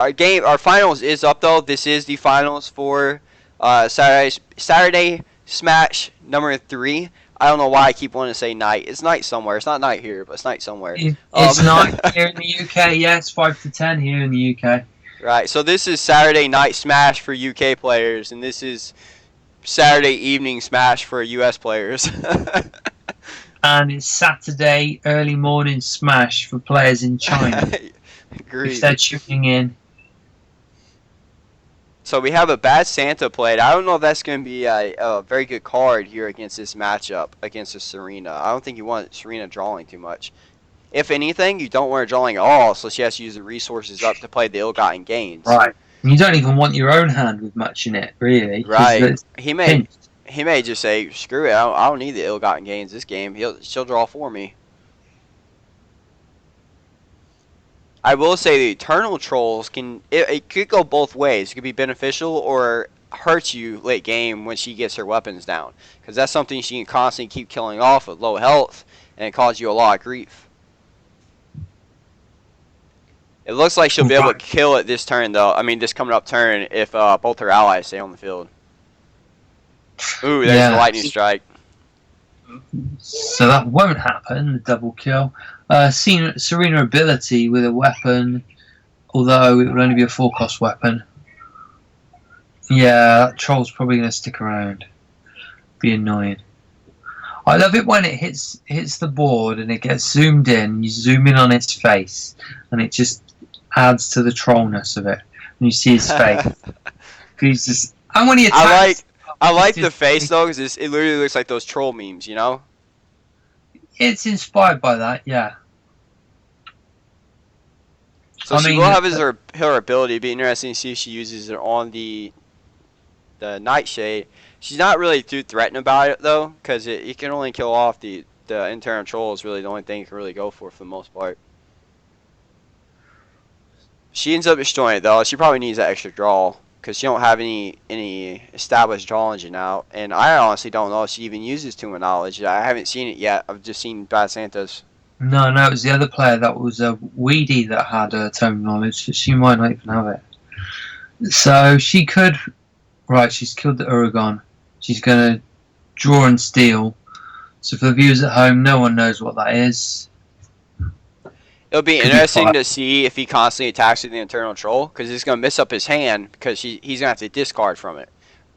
Our finals is up though. This is the finals for Saturday Smash number 3. I don't know why I keep wanting to say night. It's night somewhere. It's not night here, but it's night somewhere. It's not here in the UK. Yeah, it's 5 to 10 here in the UK. Right. So this is Saturday night Smash for UK players, and this is Saturday evening Smash for US players. And it's Saturday early morning Smash for players in China. Agreed. If they're tuning in. So we have a bad Santa played. I don't know if that's going to be a very good card here against this matchup against the Serena. I don't think you want Serena drawing too much. If anything, you don't want her drawing at all, so she has to use the resources up to play the ill-gotten gains. Right. You don't even want your own hand with much in it, really. Right. He may just say, screw it, I don't need the ill-gotten gains this game. She'll draw for me. I will say the Eternal Trolls it could go both ways. It could be beneficial or hurt you late game when she gets her weapons down. Because that's something she can constantly keep killing off with low health, and it causes you a lot of grief. It looks like she'll be able to kill it this turn, though. I mean, this coming up turn, if both her allies stay on the field. Ooh, there's a lightning strike. So that won't happen, the double kill. Serena ability with a weapon, although it would only be a 4-cost weapon. Yeah, that troll's probably going to stick around. Be annoying. I love it when it hits the board and it gets zoomed in. You zoom in on its face, and it just adds to the trollness of it. And you see his face. He's just. And when he attacks, I like the face though, because it literally looks like those troll memes, you know. It's inspired by that, yeah. So she will have her ability. It'd be interesting to see if she uses it on the Nightshade. She's not really too threatened about it though, because it can only kill off the internal troll. Is really the only thing it can really go for the most part. She ends up destroying it though. She probably needs that extra draw because she don't have any established draw engine out, and I honestly don't know if she even uses Tomb of Knowledge. I haven't seen it yet. I've just seen Bad Santas. No, it was the other player that was a Weedy that had Tome of Knowledge. So she might not even have it. So she could. Right, she's killed the Uragon. She's going to draw and steal. So for the viewers at home, no one knows what that is. It'll be interesting to see if he constantly attacks with the internal troll, because he's going to mess up his hand, because he's going to have to discard from it.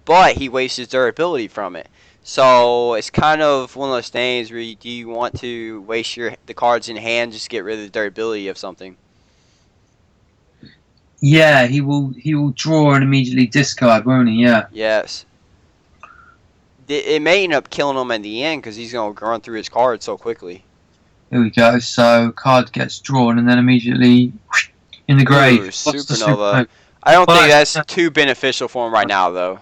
But he wastes his durability from it. So it's kind of one of those things where do you want to waste the cards in hand just to get rid of the durability of something? Yeah, he will draw and immediately discard, won't he? Yeah. Yes. It may end up killing him in the end because he's going to run through his cards so quickly. Here we go. So card gets drawn and then immediately in the grave. Ooh, supernova. I don't think that's too beneficial for him right now, though.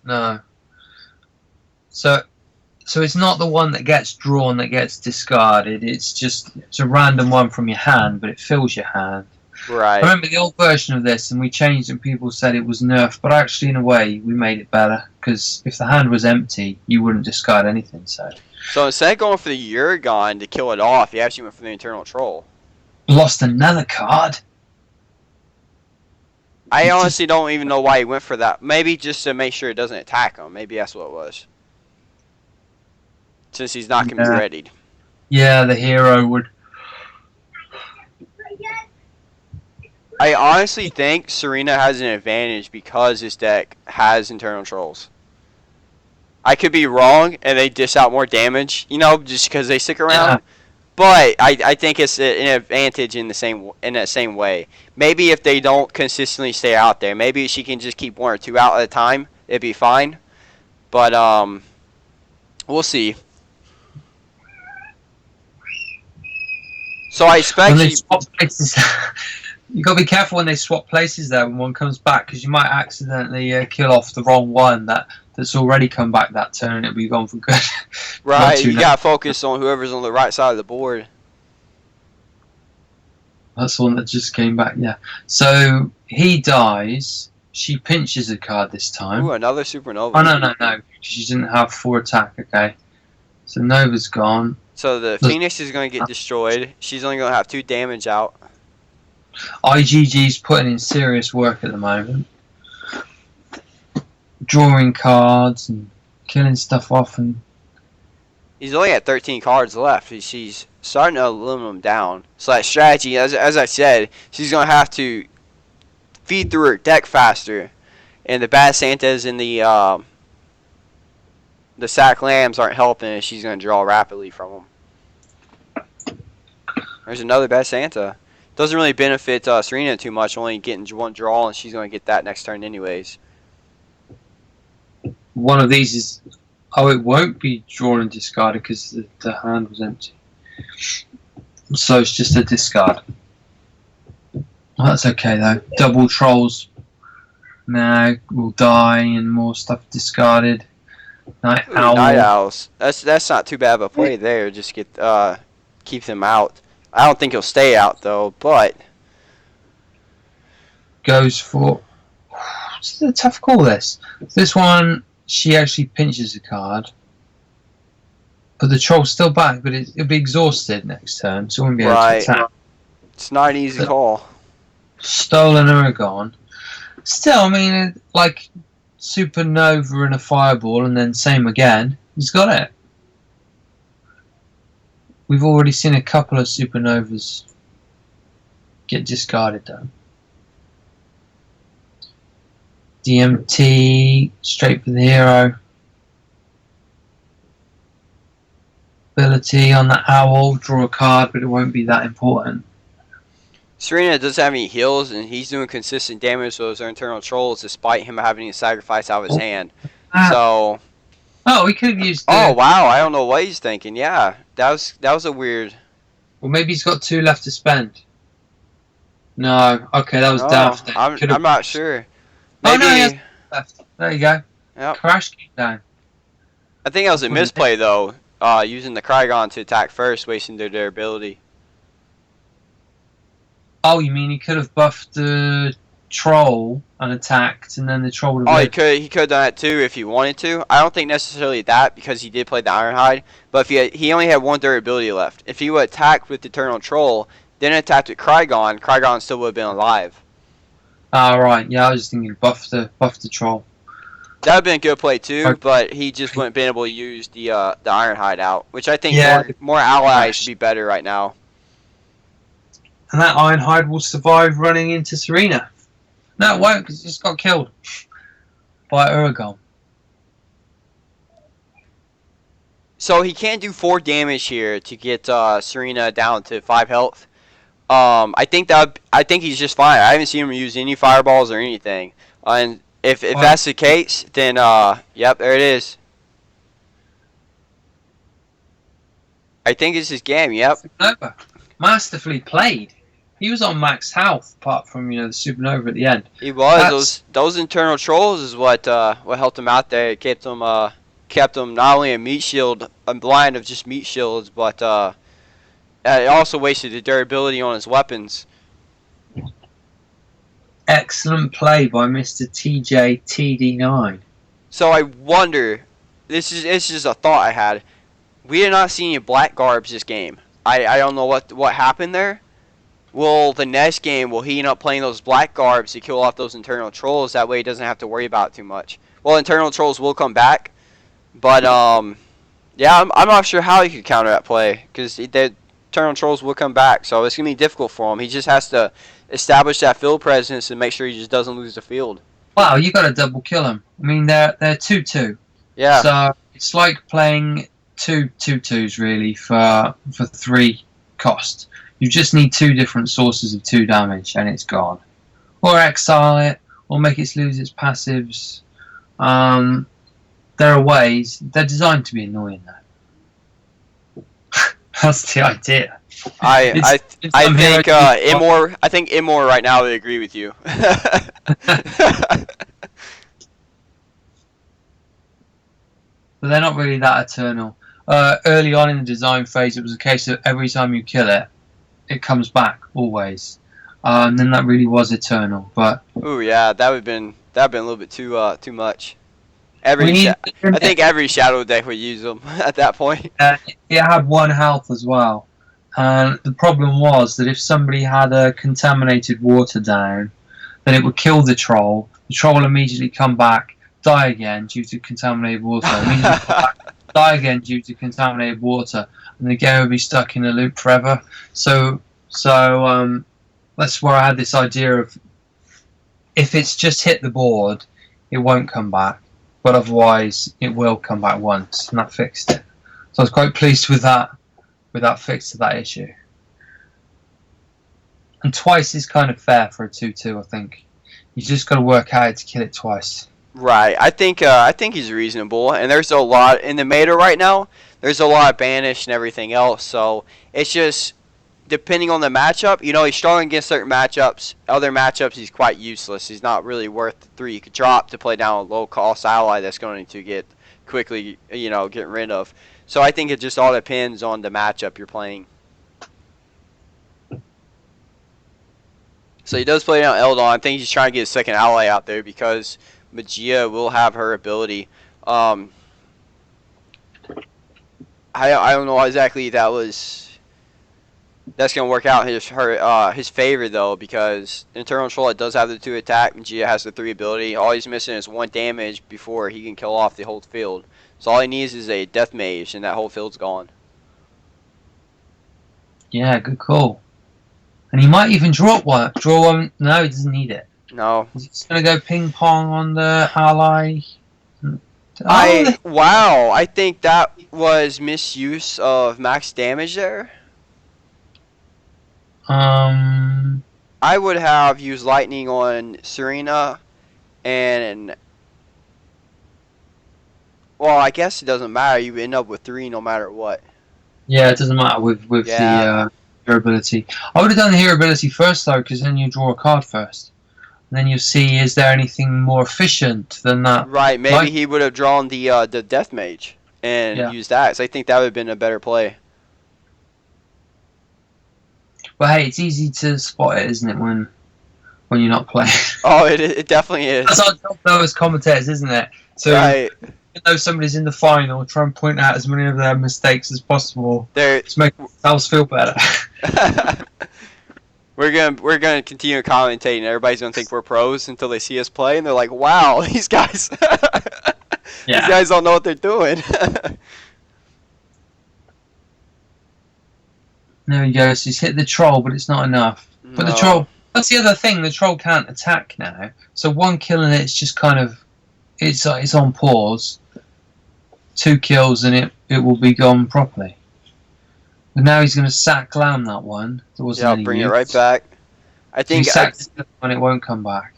No. So it's not the one that gets drawn that gets discarded. It's a random one from your hand, but it fills your hand. Right. I remember the old version of this, and we changed it, and people said it was nerfed, but actually, in a way, we made it better, because if the hand was empty, you wouldn't discard anything, so instead of going for the Uragon to kill it off, you actually went for the internal troll. Lost another card? I honestly don't even know why he went for that. Maybe just to make sure it doesn't attack him. Maybe that's what it was. Since he's not going to be readied. Yeah, the hero would... I honestly think Serena has an advantage because this deck has internal trolls. I could be wrong, and they dish out more damage, just because they stick around. Yeah. But I think it's an advantage in that same way. Maybe if they don't consistently stay out there, maybe she can just keep 1 or 2 out at a time. It'd be fine. But we'll see. So I expect you got to be careful when they swap places there when one comes back, because you might accidentally kill off the wrong one that's already come back that turn and it'll be gone for good. Right, you got to focus on whoever's on the right side of the board. That's the one that just came back, yeah. So he dies. She pinches a card this time. Ooh, another supernova. Oh, no. She didn't have 4 attack, okay. So Nova's gone. So the Phoenix is going to get destroyed. She's only going to have 2 damage out. IGG's putting in serious work at the moment. Drawing cards and killing stuff off, and He's only at 13 cards left. She's starting to limit them down. So that strategy, as I said, she's going to have to feed through her deck faster. And the Bad Santas and the Sack Lambs aren't helping, and she's going to draw rapidly from them. There's another Bad Santa. Doesn't really benefit Serena too much, only getting one draw, and she's going to get that next turn anyways. one of these is... Oh, it won't be drawn and discarded because the hand was empty. So it's just a discard. That's okay though. Double trolls now will die and more stuff discarded. Night Owl. Night Owls. That's not too bad of a play there. Just get keep them out. I don't think he'll stay out though, but Goes for... It's a tough call this. This one, she actually pinches a card. But the troll's still back, but it'll be exhausted next turn, so it won't be able to attack. It's not an easy call. Stolen Aragon. Still, I mean, like Supernova and a Fireball, and then same again. He's got it. We've already seen a couple of Supernovas get discarded, though. DMT, straight for the hero. Ability on the Owl, draw a card, but it won't be that important. Serena doesn't have any heals, and he's doing consistent damage to those internal trolls despite him having to sacrifice out of his hand. So. Oh, we could have used. Oh wow! I don't know what he's thinking. Yeah, that was a weird. Well, maybe he's got 2 left to spend. No, okay, that was daft. I'm not sure. Maybe, oh no, he has left. There you go. Yep. Crash came down. I think that was a misplay though. Using the Krygon to attack first, wasting their durability. Oh, you mean he could have buffed the troll and attacked, and then the troll would have... Oh, he could have done that too if he wanted to. I don't think necessarily that, because he did play the Ironhide. But if he only had 1 durability left. If he would attack with the Eternal Troll, then attacked with Krygon still would have been alive. Ah, right. Yeah, I was just thinking buff the troll. That would have been a good play too, but he just wouldn't been able to use the Ironhide out, which I think more allies should be better right now. And that Ironhide will survive running into Serena. No, it won't, because it just got killed by Uragon. So he can't do 4 damage here to get Serena down to 5 health. I think he's just fine. I haven't seen him use any fireballs or anything. And if that's the case, then yep, there it is. I think it's his game. Yep. Supernova. Masterfully played. He was on max health, apart from the Supernova at the end. He was. Those internal trolls is what helped him out there. It kept him not only a meat shield, a blind of just meat shields, but it also wasted the durability on his weapons. Excellent play by Mr. TJ tdnine. So I wonder, this is just a thought I had. We did not see any black garbs this game. I don't know what happened there. Will the next game, will he end up playing those black garbs to kill off those internal trolls? That way he doesn't have to worry about it too much. Well, internal trolls will come back, but yeah, I'm not sure how he could counter that play, because the internal trolls will come back. So it's gonna be difficult for him. He just has to establish that field presence and make sure he just doesn't lose the field. Wow, you got to double kill him. I mean, they're 2-2. Yeah. So it's like playing 2-2s really for 3 cost. You just need 2 different sources of 2 damage, and it's gone. Or exile it, or make it lose its passives. There are ways. They're designed to be annoying, though. That's the idea. I think Imor right now would agree with you. But they're not really that eternal. Early on in the design phase, it was a case of every time you kill it, it comes back always. And then that really was eternal. But ooh, yeah, that would have been a little bit too much. I think every shadow deck would use them at that point. It had 1 health as well, And the problem was that if somebody had a contaminated water down, then it would kill the troll. The troll will immediately come back, die again due to contaminated water. Immediately come back, die again due to contaminated water, and the game would be stuck in a loop forever. So that's where I had this idea of if it's just hit the board, it won't come back, but otherwise it will come back once, and that fixed it. So I was quite pleased with that fix to that issue. And twice is kind of fair for a 2-2, I think. You just got to work out to kill it twice. Right. I think he's reasonable, and there's a lot in the meta right now. There's a lot of banish and everything else, so it's just depending on the matchup. You know, he's strong against certain matchups. Other matchups, he's quite useless. He's not really worth the 3 you could drop to play down a low-cost ally that's going to get quickly, get rid of. So I think it just all depends on the matchup you're playing. So he does play down Eldon. I think he's trying to get a second ally out there because Magia will have her ability. I don't know exactly that's gonna work out his favor though, because Internal Troll does have the 2 attack. Magia has the 3 ability. All he's missing is 1 damage before he can kill off the whole field. So all he needs is a Death Mage, and that whole field's gone. Yeah, good call. And he might even draw one. No, he doesn't need it. No. He's just going to go ping pong on the ally. Wow, I think that was misuse of max damage there. I would have used lightning on Serena, and well, I guess it doesn't matter. You end up with 3 no matter what. Yeah, it doesn't matter with the hero ability. I would have done the hero ability first though, because then you draw a card first, and then you see is there anything more efficient than that. Right, maybe he would have drawn the Death Mage and used that. So I think that would have been a better play. But hey, it's easy to spot it, isn't it, when you're not playing? Oh, it definitely is. That's our job though as commentators, isn't it? So right. Even though somebody's in the final, try and point out as many of their mistakes as possible to make themselves feel better. We're gonna continue commentating. Everybody's gonna think we're pros until they see us play, and they're like, "Wow, these guys, these guys don't know what they're doing." There he goes. He's hit the troll, but it's not enough. No. But the troll. That's the other thing. The troll can't attack now. So 1 kill and it's just kind of, it's on pause. 2 kills and it will be gone properly. But now he's going to sack Lamb that one. There wasn't any bring use. it right back. I think he sacked it and it won't come back.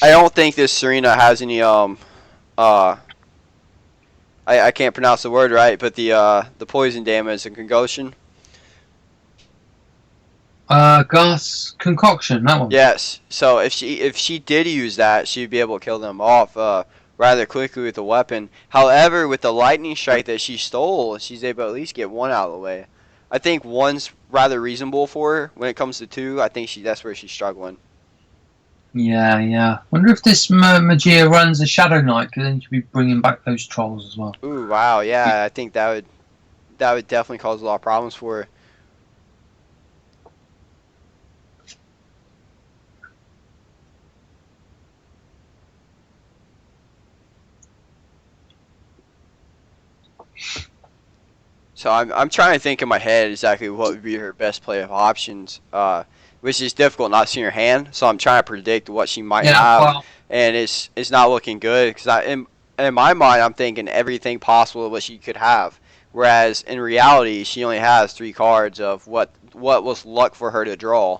I don't think this Serena has any I can't pronounce the word right, but the poison damage and concoction. Gas concoction, that one. Yes. So if she did use that, she'd be able to kill them off rather quickly with the weapon. However, with the lightning strike that she stole, she's able to at least get 1 out of the way. I think 1's rather reasonable for her. When it comes to 2, I think that's where she's struggling. Yeah. Wonder if this Magia runs a Shadow Knight, because then you could be bringing back those trolls as well. Ooh, wow, yeah. I think that would definitely cause a lot of problems for her. So I'm trying to think in my head exactly what would be her best play of options, which is difficult not seeing her hand. So I'm trying to predict what she might have, and it's not looking good because in my mind I'm thinking everything possible what she could have, whereas in reality she only has 3 cards of what was luck for her to draw.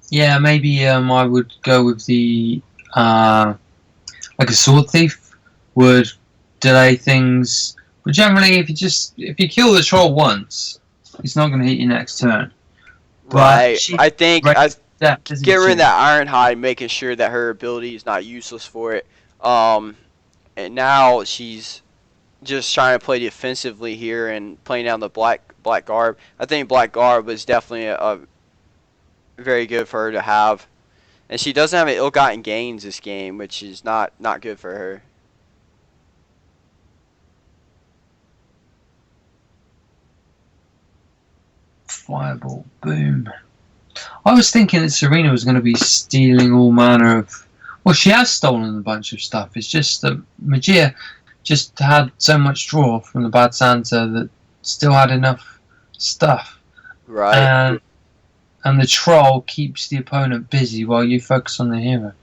Yeah, maybe I would go with the like a Sword Thief would delay things. But generally, if you kill the troll once, it's not going to hit you next turn. Right. I think get rid of that Ironhide, making sure that her ability is not useless for it. And now she's just trying to play defensively here and playing down the black garb. I think black garb was definitely a very good for her to have. And she doesn't have an ill-gotten gains this game, which is not good for her. Fireball. Boom. I was thinking that Serena was going to be stealing all manner of. Well, she has stolen a bunch of stuff. It's just that Magia just had so much draw from the Bad Santa that still had enough stuff. Right. And the troll keeps the opponent busy while you focus on the hero.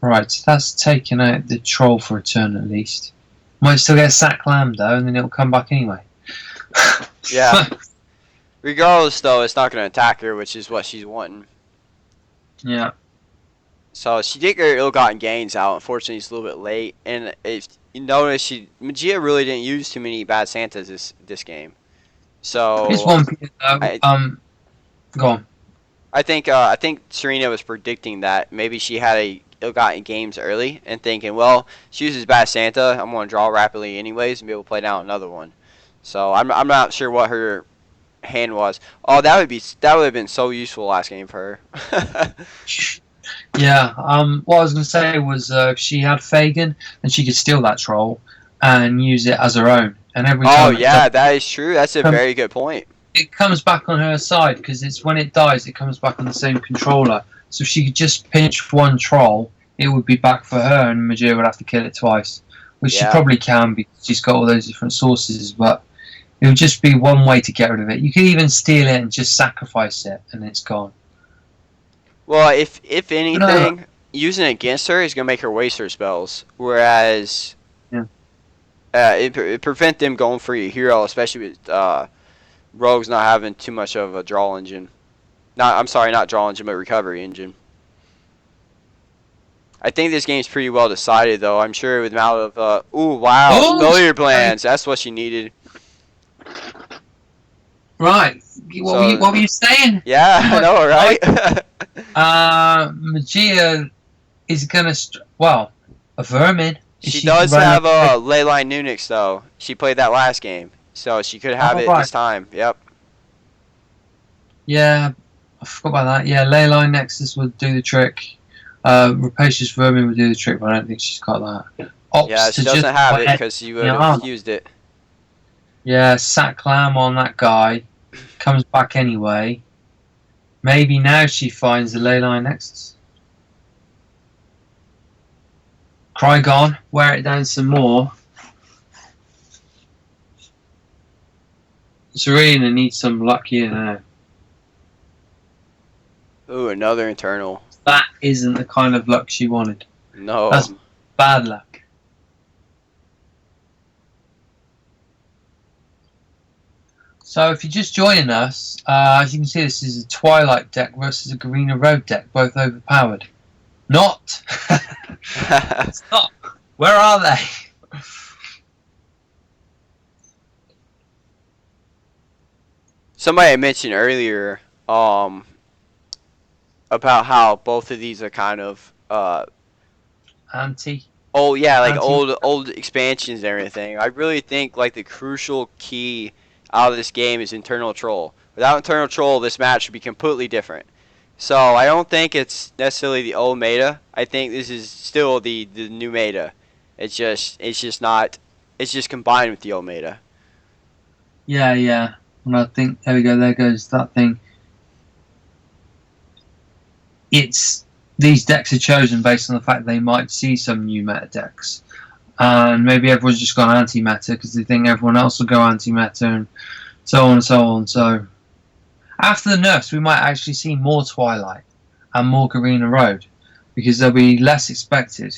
Right, so that's taken out the troll for a turn at least. Might still get a sack lamb though, and then it'll come back anyway. Yeah. Regardless, though, it's not going to attack her, which is what she's wanting. Yeah. So she did get her ill-gotten gains out. Unfortunately, it's a little bit late. And if you notice, Magia really didn't use too many Bad Santas this game. So Here's one piece though. Go on. I think Serena was predicting that maybe she had a ill-gotten games early and thinking, well, she uses Bad Santa, I'm going to draw rapidly anyways and be able to play down another one. So I'm not sure what her hand was. Oh, that would have been so useful last game for her. Yeah. What I was going to say was if she had Fagin, then she could steal that troll and use it as her own. And every time that is true. That's a very good point. It comes back on her side because it's when it dies, it comes back on the same controller. So if she could just pinch one troll, it would be back for her, and Magia would have to kill it twice, which she probably can because she's got all those different sources. But it would just be one way to get rid of it. You could even steal it and just sacrifice it, and it's gone. Well, if anything, using it against her is going to make her waste her spells, whereas it prevent them going for your hero, especially with Rogue's not having too much of a draw engine. Not draw engine, but recovery engine. I think this game's pretty well decided, though. I'm sure with the amount of billiard plans. That's what she needed. Right. What were you saying? Yeah, I know, right? Magia is gonna a vermin. She does have a Leyline Nunix, though. She played that last game, so she could have it this time. Yep. Yeah, I forgot about that. Yeah, Leyline Nexus would do the trick. Rapacious Vermin would do the trick, but I don't think she's got that. Yeah, she doesn't have it because you would have used it. Yeah, sack lamb on that guy. Comes back anyway. Maybe now she finds the Leyline Nexus. Krygon, wear it down some more. Serena needs some luck here now. Ooh, another internal. That isn't the kind of luck she wanted. No. That's bad luck. So if you're just joining us, as you can see, this is a Twilight deck versus a Garena Road deck, both overpowered. Not! It's not! Where are they? Somebody mentioned earlier about how both of these are kind of Anti. Oh yeah, like old expansions and everything. I really think like the crucial key out of this game is internal troll. Without internal troll, this match would be completely different. So I don't think it's necessarily the old meta. I think this is still the new meta. It's just combined with the old meta. Yeah. And I think there we go. There goes that thing. These decks are chosen based on the fact they might see some new meta decks, and maybe everyone's just gone anti-meta because they think everyone else will go anti-meta, and so on and so on. So after the nerfs, we might actually see more Twilight and more Garena Road because they'll be less expected,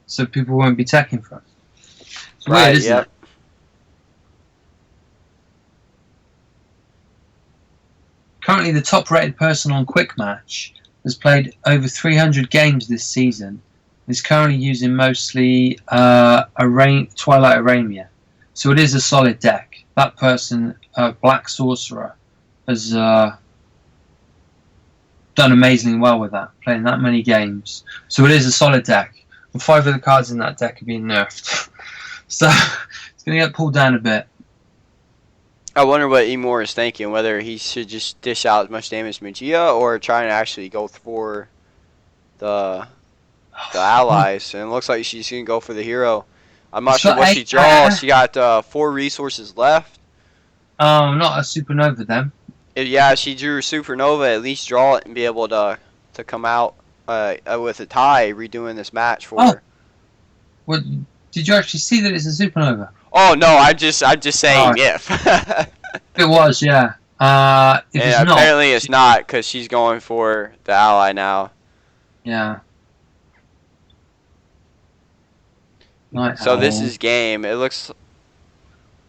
so people won't be teching for us. It's weird, isn't it? Currently, the top-rated person on Quick Match has played over 300 games this season. Is currently using mostly Twilight Aramia, so it is a solid deck. That person, Black Sorcerer, has done amazingly well with that, playing that many games. So it is a solid deck. And 5 of the cards in that deck are being nerfed, so it's going to get pulled down a bit. I wonder what Emor is thinking, whether he should just dish out as much damage to Magia or trying to actually go for the allies. And it looks like she's going to go for the hero. I'm not sure what she draws. She got 4 resources left. Oh, not a supernova then. Yeah, she drew Supernova. At least draw it and be able to come out with a tie, redoing this match for Oh, her. well, did you actually see that it's a supernova? Oh no, I'm just saying Alright, if. it was, yeah. If it's And not, apparently it's not because she's going for the ally now. yeah. Night So this Owl. is game. It looks.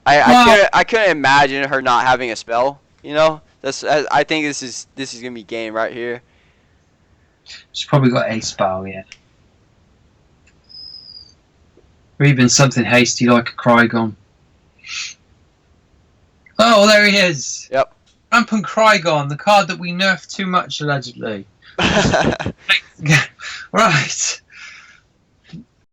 I Well, couldn't I couldn't imagine her not having a spell. You know, I think this is gonna be game right here. she's probably got a spell, yeah. Or even something hasty like a Krygon. Oh, there he is! Yep. Rampant Krygon, the card that we nerfed too much, allegedly. Right.